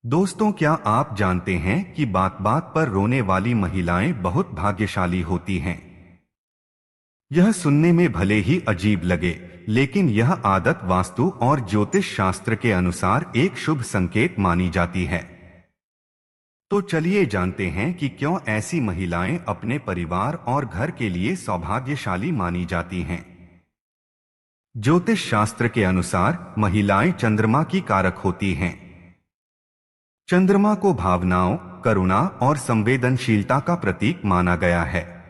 दोस्तों, क्या आप जानते हैं कि बात बात पर रोने वाली महिलाएं बहुत भाग्यशाली होती हैं। यह सुनने में भले ही अजीब लगे, लेकिन यह आदत वास्तु और ज्योतिष शास्त्र के अनुसार एक शुभ संकेत मानी जाती है। तो चलिए जानते हैं कि क्यों ऐसी महिलाएं अपने परिवार और घर के लिए सौभाग्यशाली मानी जाती हैं। ज्योतिष शास्त्र के अनुसार महिलाएं चंद्रमा की कारक होती हैं। चंद्रमा को भावनाओं, करुणा और संवेदनशीलता का प्रतीक माना गया है।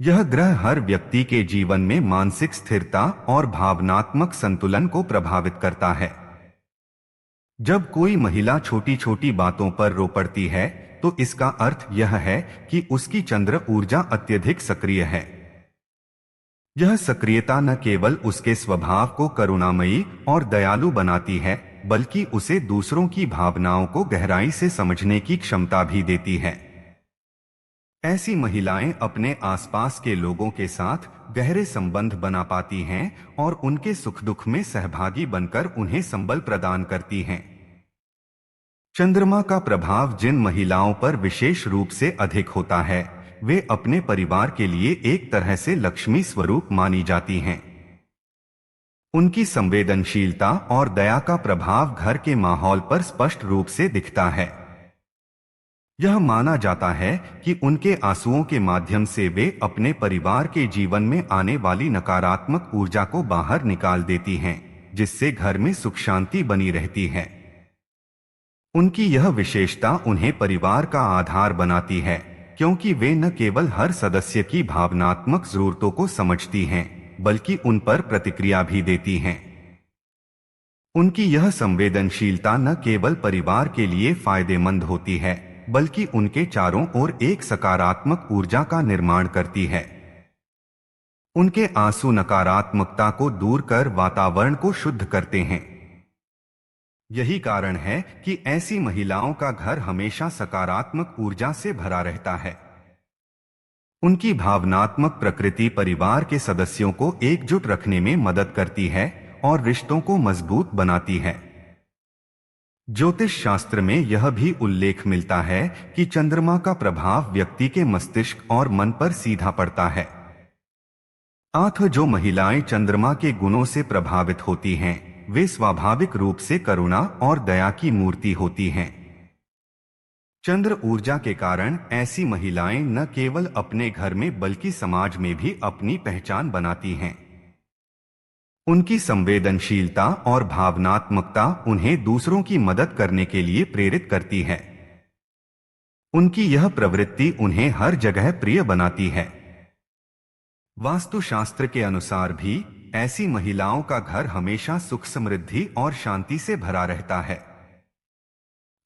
यह ग्रह हर व्यक्ति के जीवन में मानसिक स्थिरता और भावनात्मक संतुलन को प्रभावित करता है। जब कोई महिला छोटी छोटी बातों पर रो पड़ती है, तो इसका अर्थ यह है कि उसकी चंद्र ऊर्जा अत्यधिक सक्रिय है। यह सक्रियता न केवल उसके स्वभाव को करुणामयी और दयालु बनाती है, बल्कि उसे दूसरों की भावनाओं को गहराई से समझने की क्षमता भी देती है। ऐसी महिलाएं अपने आसपास के लोगों के साथ गहरे संबंध बना पाती हैं और उनके सुख दुख में सहभागी बनकर उन्हें संबल प्रदान करती हैं। चंद्रमा का प्रभाव जिन महिलाओं पर विशेष रूप से अधिक होता है, वे अपने परिवार के लिए एक तरह से लक्ष्मी स्वरूप मानी जाती हैं। उनकी संवेदनशीलता और दया का प्रभाव घर के माहौल पर स्पष्ट रूप से दिखता है। यह माना जाता है कि उनके आंसुओं के माध्यम से वे अपने परिवार के जीवन में आने वाली नकारात्मक ऊर्जा को बाहर निकाल देती हैं, जिससे घर में सुख शांति बनी रहती है। उनकी यह विशेषता उन्हें परिवार का आधार बनाती है, क्योंकि वे न केवल हर सदस्य की भावनात्मक जरूरतों को समझती हैं, बल्कि उन पर प्रतिक्रिया भी देती हैं। उनकी यह संवेदनशीलता न केवल परिवार के लिए फायदेमंद होती है, बल्कि उनके चारों ओर एक सकारात्मक ऊर्जा का निर्माण करती है। उनके आंसू नकारात्मकता को दूर कर वातावरण को शुद्ध करते हैं। यही कारण है कि ऐसी महिलाओं का घर हमेशा सकारात्मक ऊर्जा से भरा रहता है। उनकी भावनात्मक प्रकृति परिवार के सदस्यों को एकजुट रखने में मदद करती है और रिश्तों को मजबूत बनाती है। ज्योतिष शास्त्र में यह भी उल्लेख मिलता है कि चंद्रमा का प्रभाव व्यक्ति के मस्तिष्क और मन पर सीधा पड़ता है। अतः जो महिलाएं चंद्रमा के गुणों से प्रभावित होती हैं, वे स्वाभाविक रूप से करुणा और दया की मूर्ति होती हैं। चंद्र ऊर्जा के कारण ऐसी महिलाएं न केवल अपने घर में बल्कि समाज में भी अपनी पहचान बनाती हैं। उनकी संवेदनशीलता और भावनात्मकता उन्हें दूसरों की मदद करने के लिए प्रेरित करती है। उनकी यह प्रवृत्ति उन्हें हर जगह प्रिय बनाती है। वास्तुशास्त्र के अनुसार भी ऐसी महिलाओं का घर हमेशा सुख समृद्धि और शांति से भरा रहता है।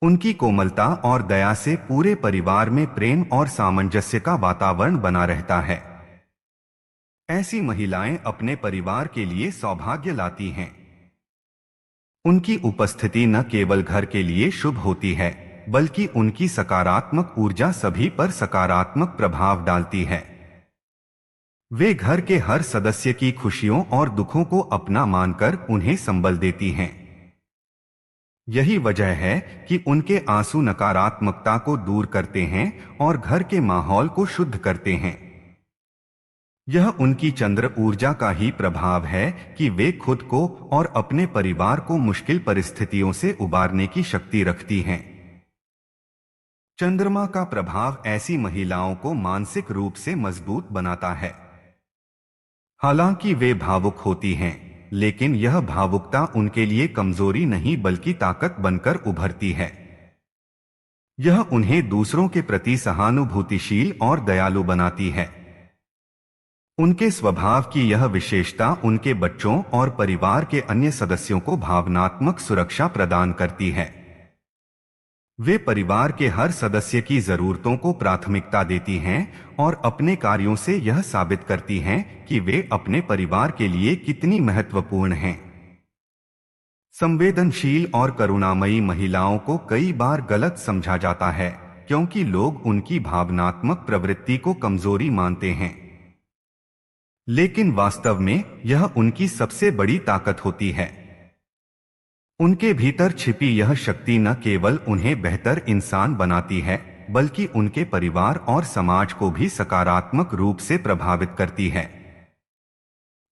उनकी कोमलता और दया से पूरे परिवार में प्रेम और सामंजस्य का वातावरण बना रहता है। ऐसी महिलाएं अपने परिवार के लिए सौभाग्य लाती हैं। उनकी उपस्थिति न केवल घर के लिए शुभ होती है, बल्कि उनकी सकारात्मक ऊर्जा सभी पर सकारात्मक प्रभाव डालती है। वे घर के हर सदस्य की खुशियों और दुखों को अपना मानकर उन्हें संबल देती हैं। यही वजह है कि उनके आंसू नकारात्मकता को दूर करते हैं और घर के माहौल को शुद्ध करते हैं। यह उनकी चंद्र ऊर्जा का ही प्रभाव है कि वे खुद को और अपने परिवार को मुश्किल परिस्थितियों से उबारने की शक्ति रखती हैं। चंद्रमा का प्रभाव ऐसी महिलाओं को मानसिक रूप से मजबूत बनाता है। हालांकि वे भावुक होती हैं, लेकिन यह भावुकता उनके लिए कमजोरी नहीं बल्कि ताकत बनकर उभरती है। यह उन्हें दूसरों के प्रति सहानुभूतिशील और दयालु बनाती है। उनके स्वभाव की यह विशेषता उनके बच्चों और परिवार के अन्य सदस्यों को भावनात्मक सुरक्षा प्रदान करती है। वे परिवार के हर सदस्य की जरूरतों को प्राथमिकता देती हैं और अपने कार्यों से यह साबित करती हैं कि वे अपने परिवार के लिए कितनी महत्वपूर्ण हैं। संवेदनशील और करुणामयी महिलाओं को कई बार गलत समझा जाता है, क्योंकि लोग उनकी भावनात्मक प्रवृत्ति को कमजोरी मानते हैं। लेकिन वास्तव में यह उनकी सबसे बड़ी ताकत होती है। उनके भीतर छिपी यह शक्ति न केवल उन्हें बेहतर इंसान बनाती है, बल्कि उनके परिवार और समाज को भी सकारात्मक रूप से प्रभावित करती है।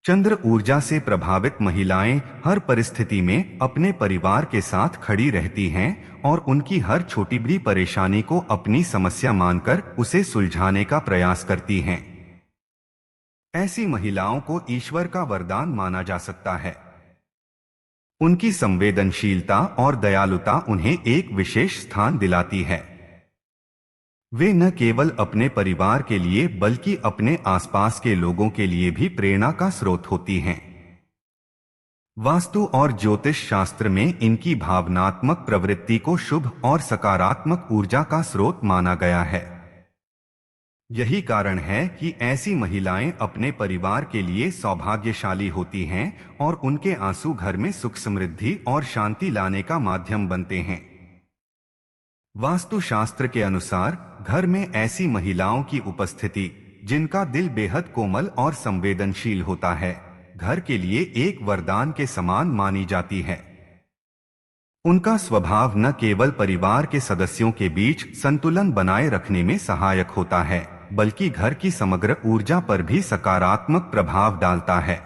चंद्र ऊर्जा से प्रभावित महिलाएं हर परिस्थिति में अपने परिवार के साथ खड़ी रहती हैं और उनकी हर छोटी बड़ी परेशानी को अपनी समस्या मानकर उसे सुलझाने का प्रयास करती हैं। ऐसी महिलाओं को ईश्वर का वरदान माना जा सकता है। उनकी संवेदनशीलता और दयालुता उन्हें एक विशेष स्थान दिलाती है। वे न केवल अपने परिवार के लिए बल्कि अपने आसपास के लोगों के लिए भी प्रेरणा का स्रोत होती हैं। वास्तु और ज्योतिष शास्त्र में इनकी भावनात्मक प्रवृत्ति को शुभ और सकारात्मक ऊर्जा का स्रोत माना गया है। यही कारण है कि ऐसी महिलाएं अपने परिवार के लिए सौभाग्यशाली होती हैं और उनके आंसू घर में सुख समृद्धि और शांति लाने का माध्यम बनते हैं। वास्तुशास्त्र के अनुसार घर में ऐसी महिलाओं की उपस्थिति, जिनका दिल बेहद कोमल और संवेदनशील होता है, घर के लिए एक वरदान के समान मानी जाती है। उनका स्वभाव न केवल परिवार के सदस्यों के बीच संतुलन बनाए रखने में सहायक होता है, बल्कि घर की समग्र ऊर्जा पर भी सकारात्मक प्रभाव डालता है।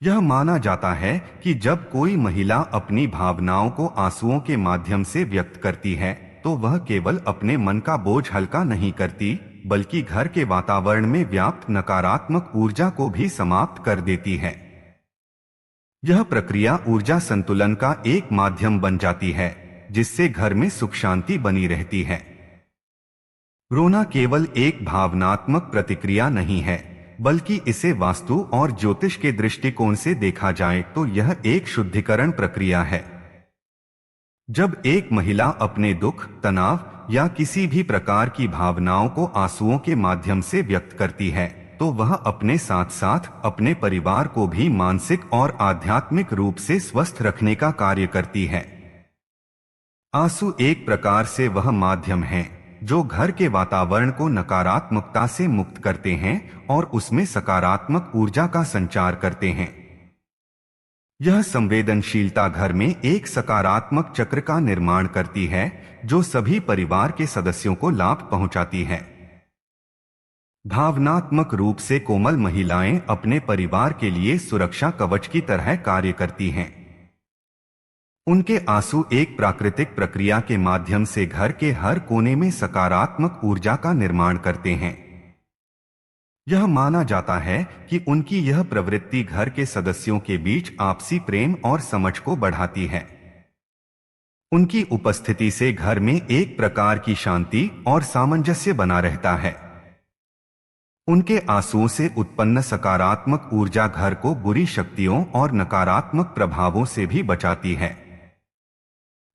यह माना जाता है कि जब कोई महिला अपनी भावनाओं को आंसुओं के माध्यम से व्यक्त करती है, तो वह केवल अपने मन का बोझ हल्का नहीं करती, बल्कि घर के वातावरण में व्याप्त नकारात्मक ऊर्जा को भी समाप्त कर देती है। यह प्रक्रिया ऊर्जा संतुलन का एक माध्यम बन जाती है, जिससे घर में सुख शांति बनी रहती है। रोना केवल एक भावनात्मक प्रतिक्रिया नहीं है, बल्कि इसे वास्तु और ज्योतिष के दृष्टिकोण से देखा जाए तो यह एक शुद्धिकरण प्रक्रिया है। जब एक महिला अपने दुख, तनाव या किसी भी प्रकार की भावनाओं को आंसुओं के माध्यम से व्यक्त करती है, तो वह अपने साथ साथ अपने परिवार को भी मानसिक और आध्यात्मिक रूप से स्वस्थ रखने का कार्य करती है। आंसू एक प्रकार से वह माध्यम है जो घर के वातावरण को नकारात्मकता से मुक्त करते हैं और उसमें सकारात्मक ऊर्जा का संचार करते हैं। यह संवेदनशीलता घर में एक सकारात्मक चक्र का निर्माण करती है, जो सभी परिवार के सदस्यों को लाभ पहुंचाती है। भावनात्मक रूप से कोमल महिलाएं अपने परिवार के लिए सुरक्षा कवच की तरह कार्य करती हैं। उनके आंसू एक प्राकृतिक प्रक्रिया के माध्यम से घर के हर कोने में सकारात्मक ऊर्जा का निर्माण करते हैं। यह माना जाता है कि उनकी यह प्रवृत्ति घर के सदस्यों के बीच आपसी प्रेम और समझ को बढ़ाती है। उनकी उपस्थिति से घर में एक प्रकार की शांति और सामंजस्य बना रहता है। उनके आंसुओं से उत्पन्न सकारात्मक ऊर्जा घर को बुरी शक्तियों और नकारात्मक प्रभावों से भी बचाती है।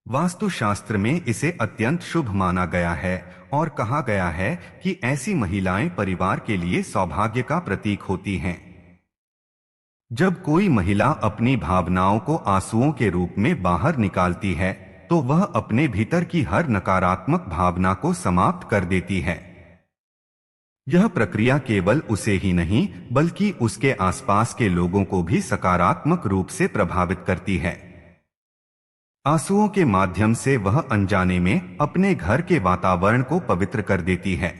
वास्तुशास्त्र में इसे अत्यंत शुभ माना गया है और कहा गया है कि ऐसी महिलाएं परिवार के लिए सौभाग्य का प्रतीक होती हैं। जब कोई महिला अपनी भावनाओं को आंसुओं के रूप में बाहर निकालती है, तो वह अपने भीतर की हर नकारात्मक भावना को समाप्त कर देती है। यह प्रक्रिया केवल उसे ही नहीं, बल्कि उसके आसपास के लोगों को भी सकारात्मक रूप से प्रभावित करती है। आंसुओं के माध्यम से वह अनजाने में अपने घर के वातावरण को पवित्र कर देती है।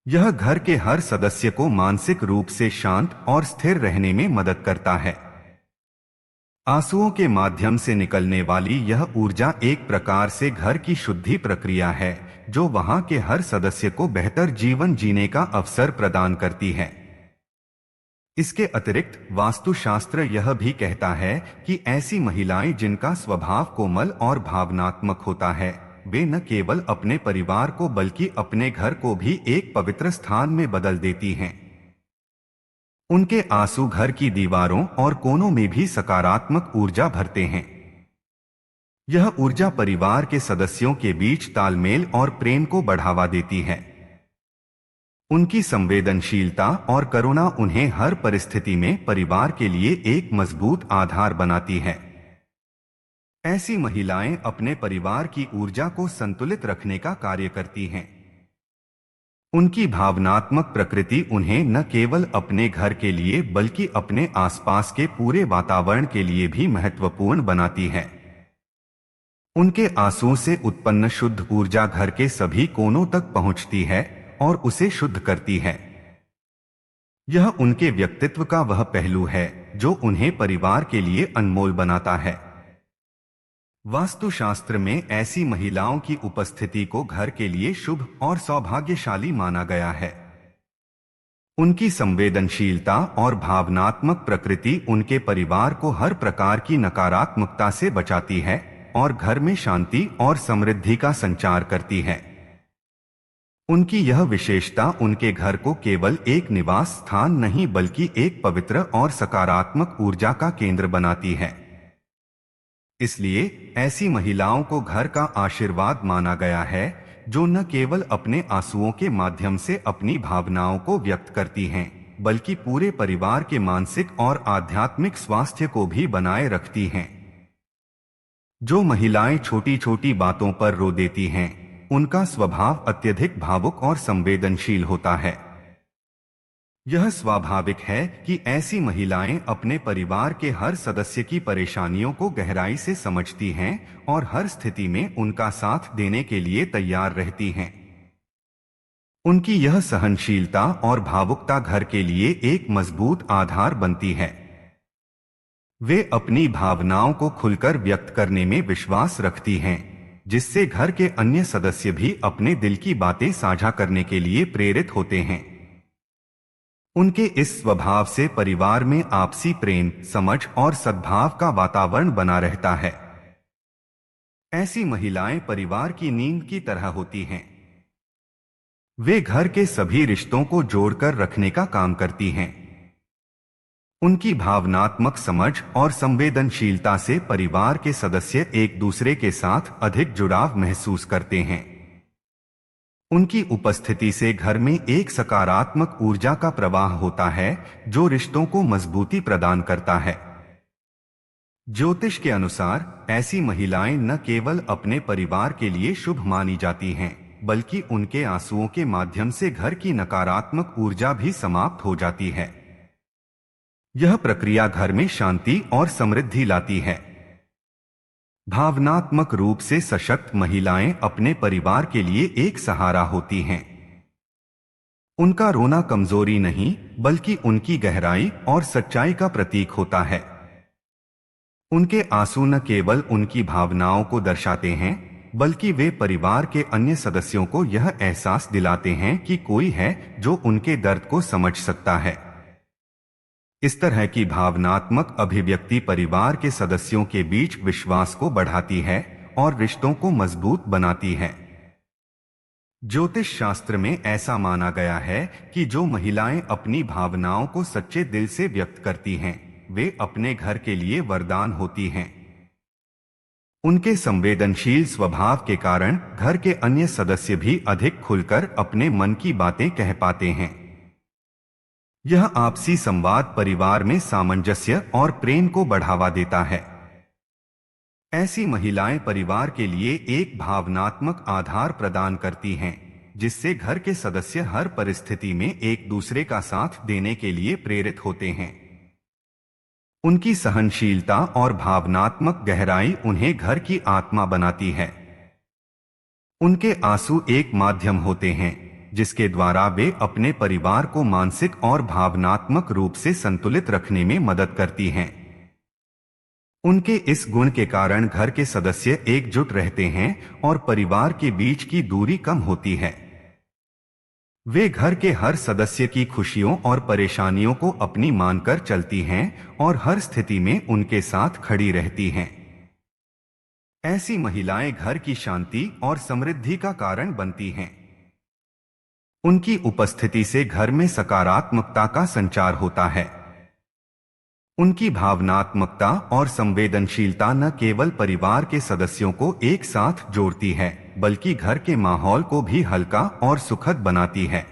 यह घर के हर सदस्य को मानसिक रूप से शांत और स्थिर रहने में मदद करता है। आंसुओं के माध्यम से निकलने वाली यह ऊर्जा एक प्रकार से घर की शुद्धि प्रक्रिया है, जो वहां के हर सदस्य को बेहतर जीवन जीने का अवसर प्रदान करती है। इसके अतिरिक्त वास्तुशास्त्र यह भी कहता है कि ऐसी महिलाएं जिनका स्वभाव कोमल और भावनात्मक होता है, वे न केवल अपने परिवार को बल्कि अपने घर को भी एक पवित्र स्थान में बदल देती हैं। उनके आंसू घर की दीवारों और कोनों में भी सकारात्मक ऊर्जा भरते हैं। यह ऊर्जा परिवार के सदस्यों के बीच तालमेल और प्रेम को बढ़ावा देती है। उनकी संवेदनशीलता और करुणा उन्हें हर परिस्थिति में परिवार के लिए एक मजबूत आधार बनाती है। ऐसी महिलाएं अपने परिवार की ऊर्जा को संतुलित रखने का कार्य करती हैं। उनकी भावनात्मक प्रकृति उन्हें न केवल अपने घर के लिए बल्कि अपने आसपास के पूरे वातावरण के लिए भी महत्वपूर्ण बनाती है। उनके आंसुओं से उत्पन्न शुद्ध ऊर्जा घर के सभी कोनों तक पहुंचती है और उसे शुद्ध करती है। यह उनके व्यक्तित्व का वह पहलू है जो उन्हें परिवार के लिए अनमोल बनाता है। वास्तुशास्त्र में ऐसी महिलाओं की उपस्थिति को घर के लिए शुभ और सौभाग्यशाली माना गया है। उनकी संवेदनशीलता और भावनात्मक प्रकृति उनके परिवार को हर प्रकार की नकारात्मकता से बचाती है और घर में शांति और समृद्धि का संचार करती है। उनकी यह विशेषता उनके घर को केवल एक निवास स्थान नहीं बल्कि एक पवित्र और सकारात्मक ऊर्जा का केंद्र बनाती है। इसलिए ऐसी महिलाओं को घर का आशीर्वाद माना गया है जो न केवल अपने आंसुओं के माध्यम से अपनी भावनाओं को व्यक्त करती हैं बल्कि पूरे परिवार के मानसिक और आध्यात्मिक स्वास्थ्य को भी बनाए रखती हैं। जो महिलाएं छोटी छोटी बातों पर रो देती हैं उनका स्वभाव अत्यधिक भावुक और संवेदनशील होता है। यह स्वाभाविक है कि ऐसी महिलाएं अपने परिवार के हर सदस्य की परेशानियों को गहराई से समझती हैं और हर स्थिति में उनका साथ देने के लिए तैयार रहती हैं। उनकी यह सहनशीलता और भावुकता घर के लिए एक मजबूत आधार बनती है। वे अपनी भावनाओं को खुलकर व्यक्त करने में विश्वास रखती हैं, जिससे घर के अन्य सदस्य भी अपने दिल की बातें साझा करने के लिए प्रेरित होते हैं। उनके इस स्वभाव से परिवार में आपसी प्रेम, समझ और सद्भाव का वातावरण बना रहता है। ऐसी महिलाएं परिवार की नींद की तरह होती हैं। वे घर के सभी रिश्तों को जोड़कर रखने का काम करती हैं। उनकी भावनात्मक समझ और संवेदनशीलता से परिवार के सदस्य एक दूसरे के साथ अधिक जुड़ाव महसूस करते हैं। उनकी उपस्थिति से घर में एक सकारात्मक ऊर्जा का प्रवाह होता है जो रिश्तों को मजबूती प्रदान करता है। ज्योतिष के अनुसार ऐसी महिलाएं न केवल अपने परिवार के लिए शुभ मानी जाती हैं बल्कि उनके आंसुओं के माध्यम से घर की नकारात्मक ऊर्जा भी समाप्त हो जाती है। यह प्रक्रिया घर में शांति और समृद्धि लाती है। भावनात्मक रूप से सशक्त महिलाएं अपने परिवार के लिए एक सहारा होती हैं। उनका रोना कमजोरी नहीं बल्कि उनकी गहराई और सच्चाई का प्रतीक होता है। उनके आंसू न केवल उनकी भावनाओं को दर्शाते हैं बल्कि वे परिवार के अन्य सदस्यों को यह एहसास दिलाते हैं कि कोई है जो उनके दर्द को समझ सकता है। इस तरह की भावनात्मक अभिव्यक्ति परिवार के सदस्यों के बीच विश्वास को बढ़ाती है और रिश्तों को मजबूत बनाती है। ज्योतिष शास्त्र में ऐसा माना गया है कि जो महिलाएं अपनी भावनाओं को सच्चे दिल से व्यक्त करती हैं, वे अपने घर के लिए वरदान होती हैं। उनके संवेदनशील स्वभाव के कारण घर के अन्य सदस्य भी अधिक खुलकर अपने मन की बातें कह पाते हैं। यह आपसी संवाद परिवार में सामंजस्य और प्रेम को बढ़ावा देता है। ऐसी महिलाएं परिवार के लिए एक भावनात्मक आधार प्रदान करती हैं, जिससे घर के सदस्य हर परिस्थिति में एक दूसरे का साथ देने के लिए प्रेरित होते हैं। उनकी सहनशीलता और भावनात्मक गहराई उन्हें घर की आत्मा बनाती है। उनके आंसू एक माध्यम होते हैं जिसके द्वारा वे अपने परिवार को मानसिक और भावनात्मक रूप से संतुलित रखने में मदद करती हैं। उनके इस गुण के कारण घर के सदस्य एकजुट रहते हैं और परिवार के बीच की दूरी कम होती है। वे घर के हर सदस्य की खुशियों और परेशानियों को अपनी मानकर चलती हैं और हर स्थिति में उनके साथ खड़ी रहती हैं। ऐसी महिलाएं घर की शांति और समृद्धि का कारण बनती हैं। उनकी उपस्थिति से घर में सकारात्मकता का संचार होता है। उनकी भावनात्मकता और संवेदनशीलता न केवल परिवार के सदस्यों को एक साथ जोड़ती है बल्कि घर के माहौल को भी हल्का और सुखद बनाती है।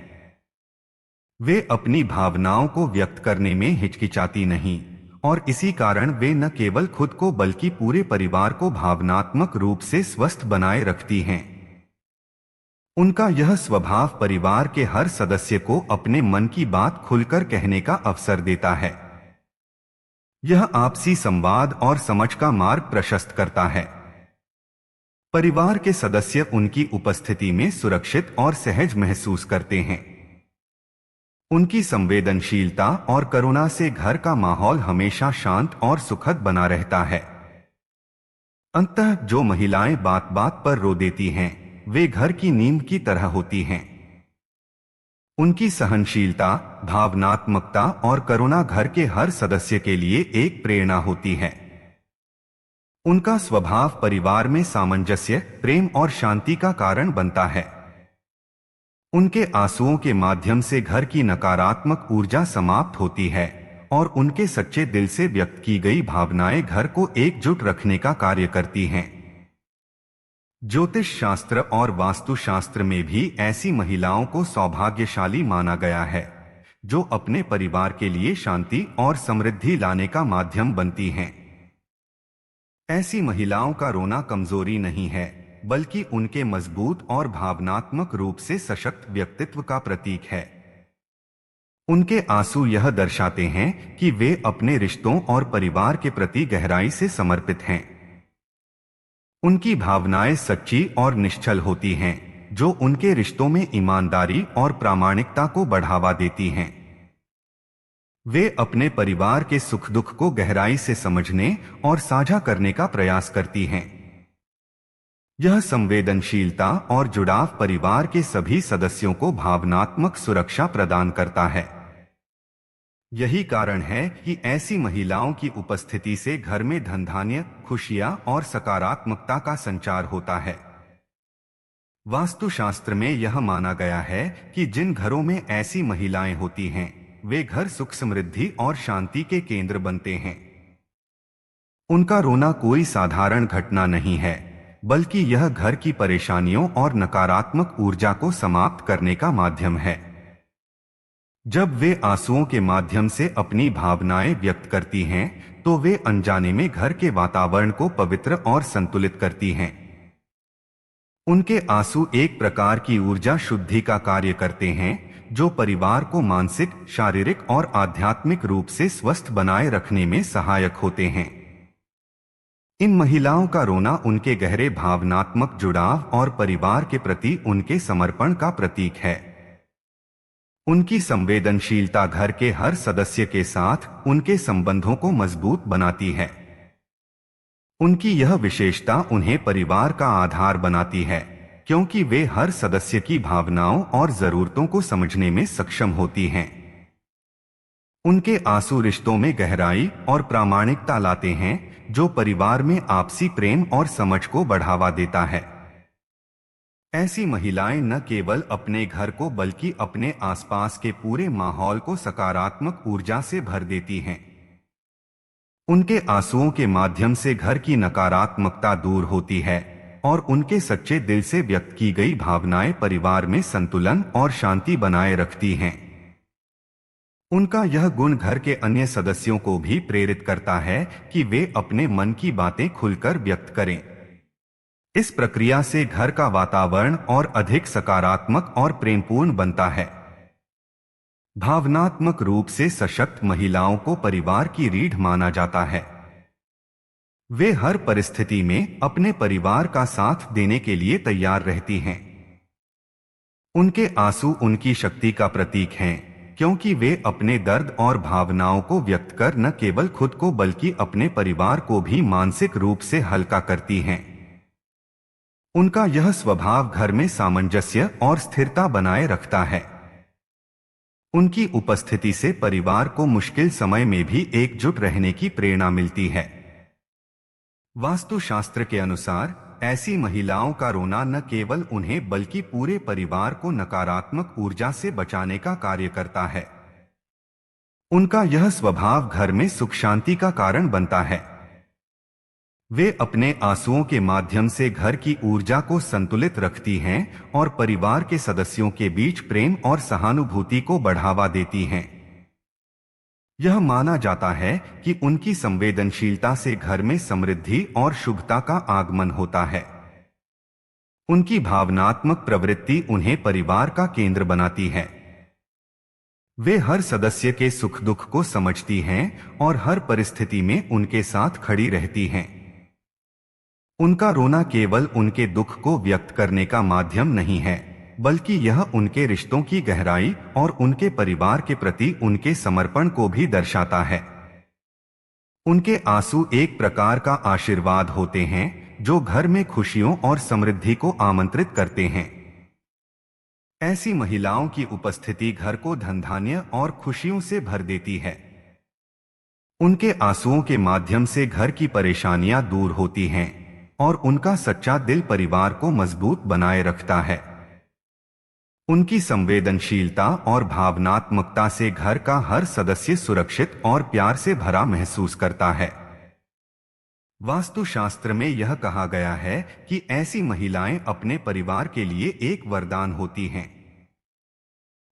वे अपनी भावनाओं को व्यक्त करने में हिचकिचाती नहीं और इसी कारण वे न केवल खुद को बल्कि पूरे परिवार को भावनात्मक रूप से स्वस्थ बनाए रखती हैं। उनका यह स्वभाव परिवार के हर सदस्य को अपने मन की बात खुलकर कहने का अवसर देता है। यह आपसी संवाद और समझ का मार्ग प्रशस्त करता है। परिवार के सदस्य उनकी उपस्थिति में सुरक्षित और सहज महसूस करते हैं। उनकी संवेदनशीलता और करुणा से घर का माहौल हमेशा शांत और सुखद बना रहता है। अंततः जो महिलाएं बात बात पर रो देती हैं, वे घर की नींव की तरह होती हैं। उनकी सहनशीलता, भावनात्मकता और करुणा घर के हर सदस्य के लिए एक प्रेरणा होती है। उनका स्वभाव परिवार में सामंजस्य, प्रेम और शांति का कारण बनता है। उनके आंसुओं के माध्यम से घर की नकारात्मक ऊर्जा समाप्त होती है और उनके सच्चे दिल से व्यक्त की गई भावनाएं घर को एकजुट रखने का कार्य करती हैं। ज्योतिष शास्त्र और वास्तुशास्त्र में भी ऐसी महिलाओं को सौभाग्यशाली माना गया है, जो अपने परिवार के लिए शांति और समृद्धि लाने का माध्यम बनती हैं। ऐसी महिलाओं का रोना कमजोरी नहीं है, बल्कि उनके मजबूत और भावनात्मक रूप से सशक्त व्यक्तित्व का प्रतीक है। उनके आंसू यह दर्शाते हैं कि वे अपने रिश्तों और परिवार के प्रति गहराई से समर्पित हैं। उनकी भावनाएं सच्ची और निश्चल होती हैं, जो उनके रिश्तों में ईमानदारी और प्रामाणिकता को बढ़ावा देती हैं। वे अपने परिवार के सुख दुख को गहराई से समझने और साझा करने का प्रयास करती हैं। यह संवेदनशीलता और जुड़ाव परिवार के सभी सदस्यों को भावनात्मक सुरक्षा प्रदान करता है। यही कारण है कि ऐसी महिलाओं की उपस्थिति से घर में धनधान्य, खुशियां और सकारात्मकता का संचार होता है। वास्तुशास्त्र में यह माना गया है कि जिन घरों में ऐसी महिलाएं होती हैं, वे घर सुख, समृद्धि और शांति के केंद्र बनते हैं। उनका रोना कोई साधारण घटना नहीं है, बल्कि यह घर की परेशानियों और नकारात्मक ऊर्जा को समाप्त करने का माध्यम है। जब वे आंसुओं के माध्यम से अपनी भावनाएं व्यक्त करती हैं, तो वे अनजाने में घर के वातावरण को पवित्र और संतुलित करती हैं। उनके आंसू एक प्रकार की ऊर्जा शुद्धि का कार्य करते हैं, जो परिवार को मानसिक, शारीरिक और आध्यात्मिक रूप से स्वस्थ बनाए रखने में सहायक होते हैं। इन महिलाओं का रोना उनके गहरे भावनात्मक जुड़ाव और परिवार के प्रति उनके समर्पण का प्रतीक है। उनकी संवेदनशीलता घर के हर सदस्य के साथ उनके संबंधों को मजबूत बनाती है। उनकी यह विशेषता उन्हें परिवार का आधार बनाती है, क्योंकि वे हर सदस्य की भावनाओं और जरूरतों को समझने में सक्षम होती हैं। उनके आंसू रिश्तों में गहराई और प्रामाणिकता लाते हैं, जो परिवार में आपसी प्रेम और समझ को बढ़ावा देता है। ऐसी महिलाएं न केवल अपने घर को बल्कि अपने आसपास के पूरे माहौल को सकारात्मक ऊर्जा से भर देती हैं। उनके आंसुओं के माध्यम से घर की नकारात्मकता दूर होती है और उनके सच्चे दिल से व्यक्त की गई भावनाएं परिवार में संतुलन और शांति बनाए रखती हैं। उनका यह गुण घर के अन्य सदस्यों को भी प्रेरित करता है कि वे अपने मन की बातें खुलकर व्यक्त करें। इस प्रक्रिया से घर का वातावरण और अधिक सकारात्मक और प्रेमपूर्ण बनता है। भावनात्मक रूप से सशक्त महिलाओं को परिवार की रीढ़ माना जाता है। वे हर परिस्थिति में अपने परिवार का साथ देने के लिए तैयार रहती हैं। उनके आंसू उनकी शक्ति का प्रतीक हैं, क्योंकि वे अपने दर्द और भावनाओं को व्यक्त कर न केवल खुद को बल्कि अपने परिवार को भी मानसिक रूप से हल्का करती हैं। उनका यह स्वभाव घर में सामंजस्य और स्थिरता बनाए रखता है। उनकी उपस्थिति से परिवार को मुश्किल समय में भी एकजुट रहने की प्रेरणा मिलती है। वास्तुशास्त्र के अनुसार ऐसी महिलाओं का रोना न केवल उन्हें बल्कि पूरे परिवार को नकारात्मक ऊर्जा से बचाने का कार्य करता है। उनका यह स्वभाव घर में सुख शांति का कारण बनता है। वे अपने आंसुओं के माध्यम से घर की ऊर्जा को संतुलित रखती हैं और परिवार के सदस्यों के बीच प्रेम और सहानुभूति को बढ़ावा देती हैं। यह माना जाता है कि उनकी संवेदनशीलता से घर में समृद्धि और शुभता का आगमन होता है। उनकी भावनात्मक प्रवृत्ति उन्हें परिवार का केंद्र बनाती है। वे हर सदस्य के सुख दुख को समझती हैं और हर परिस्थिति में उनके साथ खड़ी रहती हैं। उनका रोना केवल उनके दुख को व्यक्त करने का माध्यम नहीं है, बल्कि यह उनके रिश्तों की गहराई और उनके परिवार के प्रति उनके समर्पण को भी दर्शाता है। उनके आंसू एक प्रकार का आशीर्वाद होते हैं जो घर में खुशियों और समृद्धि को आमंत्रित करते हैं। ऐसी महिलाओं की उपस्थिति घर को धन धान्य और खुशियों से भर देती है। उनके आंसुओं के माध्यम से घर की परेशानियां दूर होती हैं और उनका सच्चा दिल परिवार को मजबूत बनाए रखता है। उनकी संवेदनशीलता और भावनात्मकता से घर का हर सदस्य सुरक्षित और प्यार से भरा महसूस करता है। वास्तुशास्त्र में यह कहा गया है कि ऐसी महिलाएं अपने परिवार के लिए एक वरदान होती हैं।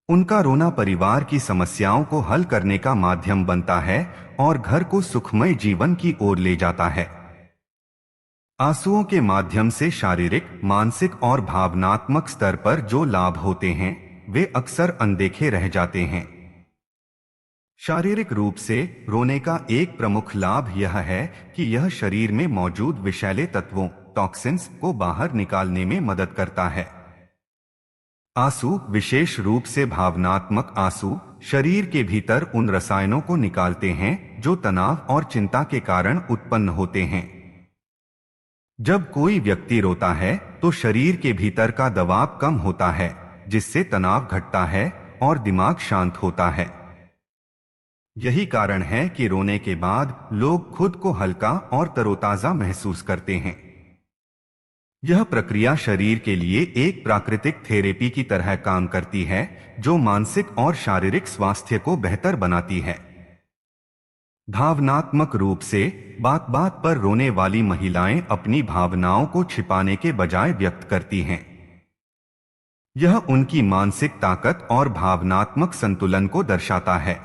उनका रोना परिवार की समस्याओं को हल करने का माध्यम बनता है और घर को सुखमय जीवन की ओर ले जाता है। आंसुओं के माध्यम से शारीरिक, मानसिक और भावनात्मक स्तर पर जो लाभ होते हैं वे अक्सर अनदेखे रह जाते हैं। शारीरिक रूप से रोने का एक प्रमुख लाभ यह है कि यह शरीर में मौजूद विषैले तत्वों, टॉक्सिन्स को बाहर निकालने में मदद करता है। आंसू, विशेष रूप से भावनात्मक आंसू, शरीर के भीतर उन रसायनों को निकालते हैं जो तनाव और चिंता के कारण उत्पन्न होते हैं। जब कोई व्यक्ति रोता है तो शरीर के भीतर का दबाव कम होता है, जिससे तनाव घटता है और दिमाग शांत होता है। यही कारण है कि रोने के बाद लोग खुद को हल्का और तरोताजा महसूस करते हैं। यह प्रक्रिया शरीर के लिए एक प्राकृतिक थेरेपी की तरह काम करती है, जो मानसिक और शारीरिक स्वास्थ्य को बेहतर बनाती है। भावनात्मक रूप से बात बात पर रोने वाली महिलाएं अपनी भावनाओं को छिपाने के बजाय व्यक्त करती हैं। यह उनकी मानसिक ताकत और भावनात्मक संतुलन को दर्शाता है।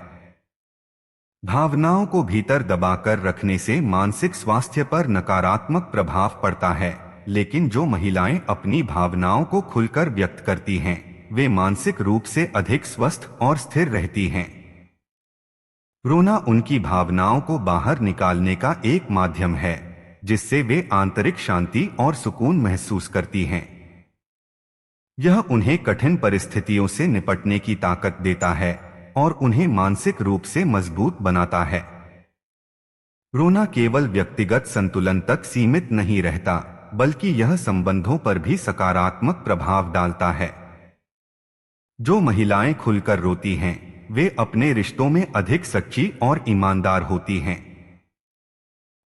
भावनाओं को भीतर दबाकर रखने से मानसिक स्वास्थ्य पर नकारात्मक प्रभाव पड़ता है, लेकिन जो महिलाएं अपनी भावनाओं को खुलकर व्यक्त करती हैं, वे मानसिक रूप से अधिक स्वस्थ और स्थिर रहती हैं। रोना उनकी भावनाओं को बाहर निकालने का एक माध्यम है, जिससे वे आंतरिक शांति और सुकून महसूस करती हैं। यह उन्हें कठिन परिस्थितियों से निपटने की ताकत देता है और उन्हें मानसिक रूप से मजबूत बनाता है। रोना केवल व्यक्तिगत संतुलन तक सीमित नहीं रहता, बल्कि यह संबंधों पर भी सकारात्मक प्रभाव डालता है। जो महिलाएं खुलकर रोती हैं, वे अपने रिश्तों में अधिक सच्ची और ईमानदार होती हैं।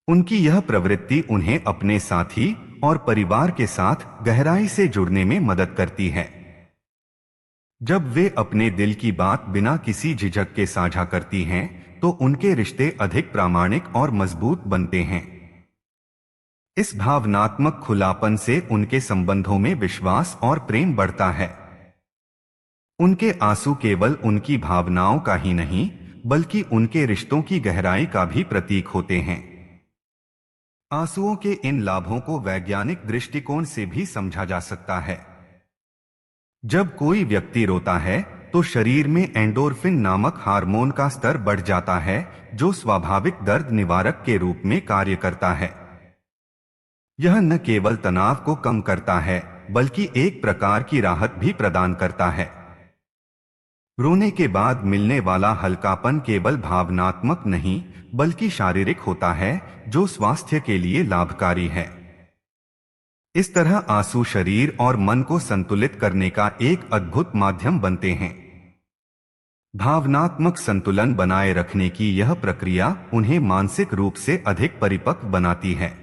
उनकी यह प्रवृत्ति उन्हें अपने साथी और परिवार के साथ गहराई से जुड़ने में मदद करती है। जब वे अपने दिल की बात बिना किसी झिझक के साझा करती हैं, तो उनके रिश्ते अधिक प्रामाणिक और मजबूत बनते हैं। इस भावनात्मक खुलापन से उनके संबंधों में विश्वास और प्रेम बढ़ता है। उनके आंसू केवल उनकी भावनाओं का ही नहीं, बल्कि उनके रिश्तों की गहराई का भी प्रतीक होते हैं। आंसुओं के इन लाभों को वैज्ञानिक दृष्टिकोण से भी समझा जा सकता है। जब कोई व्यक्ति रोता है तो शरीर में एंडोर्फिन नामक हार्मोन का स्तर बढ़ जाता है, जो स्वाभाविक दर्द निवारक के रूप में कार्य करता है। यह न केवल तनाव को कम करता है, बल्कि एक प्रकार की राहत भी प्रदान करता है। रोने के बाद मिलने वाला हल्कापन केवल भावनात्मक नहीं, बल्कि शारीरिक होता है, जो स्वास्थ्य के लिए लाभकारी है। इस तरह आंसू शरीर और मन को संतुलित करने का एक अद्भुत माध्यम बनते हैं। भावनात्मक संतुलन बनाए रखने की यह प्रक्रिया उन्हें मानसिक रूप से अधिक परिपक्व बनाती है।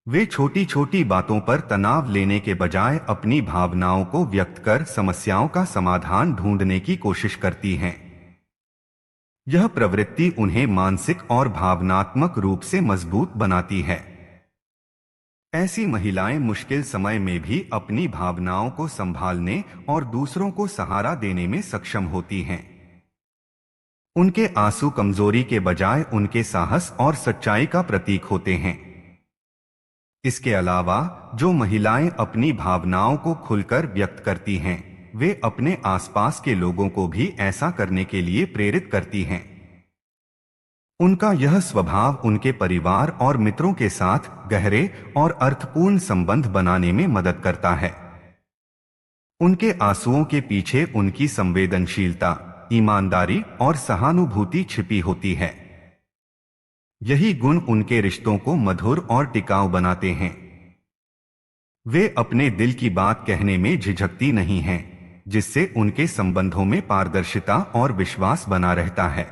वे छोटी छोटी बातों पर तनाव लेने के बजाय अपनी भावनाओं को व्यक्त कर समस्याओं का समाधान ढूंढने की कोशिश करती हैं। यह प्रवृत्ति उन्हें मानसिक और भावनात्मक रूप से मजबूत बनाती है। ऐसी महिलाएं मुश्किल समय में भी अपनी भावनाओं को संभालने और दूसरों को सहारा देने में सक्षम होती हैं। उनके आंसू कमजोरी के बजाय उनके साहस और सच्चाई का प्रतीक होते हैं। इसके अलावा जो महिलाएं अपनी भावनाओं को खुलकर व्यक्त करती हैं, वे अपने आसपास के लोगों को भी ऐसा करने के लिए प्रेरित करती हैं। उनका यह स्वभाव उनके परिवार और मित्रों के साथ गहरे और अर्थपूर्ण संबंध बनाने में मदद करता है। उनके आंसुओं के पीछे उनकी संवेदनशीलता, ईमानदारी और सहानुभूति छिपी होती है। यही गुण उनके रिश्तों को मधुर और टिकाऊ बनाते हैं। वे अपने दिल की बात कहने में झिझकती नहीं हैं, जिससे उनके संबंधों में पारदर्शिता और विश्वास बना रहता है।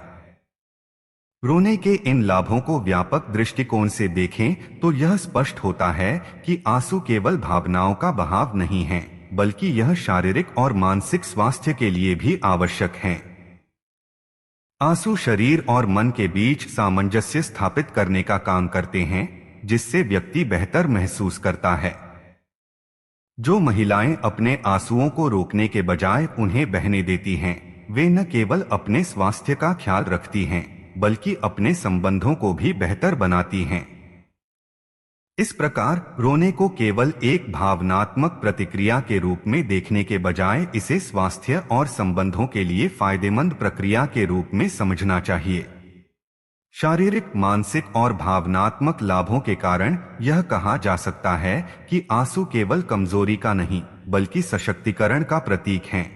रोने के इन लाभों को व्यापक दृष्टिकोण से देखें तो यह स्पष्ट होता है कि आंसू केवल भावनाओं का बहाव नहीं है, बल्कि यह शारीरिक और मानसिक स्वास्थ्य के लिए भी आवश्यक है। आंसू शरीर और मन के बीच सामंजस्य स्थापित करने का काम करते हैं, जिससे व्यक्ति बेहतर महसूस करता है। जो महिलाएं अपने आंसुओं को रोकने के बजाय उन्हें बहने देती हैं, वे न केवल अपने स्वास्थ्य का ख्याल रखती हैं, बल्कि अपने संबंधों को भी बेहतर बनाती हैं। इस प्रकार रोने को केवल एक भावनात्मक प्रतिक्रिया के रूप में देखने के बजाय इसे स्वास्थ्य और संबंधों के लिए फायदेमंद प्रक्रिया के रूप में समझना चाहिए। शारीरिक, मानसिक और भावनात्मक लाभों के कारण यह कहा जा सकता है कि आंसू केवल कमजोरी का नहीं, बल्कि सशक्तिकरण का प्रतीक हैं।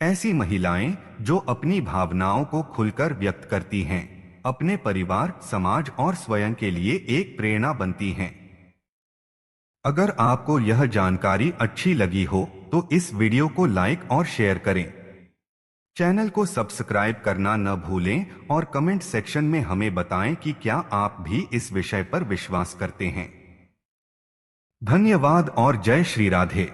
ऐसी महिलाएं जो अपनी भावनाओं को खुलकर व्यक्त करती हैं, अपने परिवार, समाज और स्वयं के लिए एक प्रेरणा बनती हैं। अगर आपको यह जानकारी अच्छी लगी हो तो इस वीडियो को लाइक और शेयर करें। चैनल को सब्सक्राइब करना न भूलें और कमेंट सेक्शन में हमें बताएं कि क्या आप भी इस विषय पर विश्वास करते हैं। धन्यवाद और जय श्री राधे।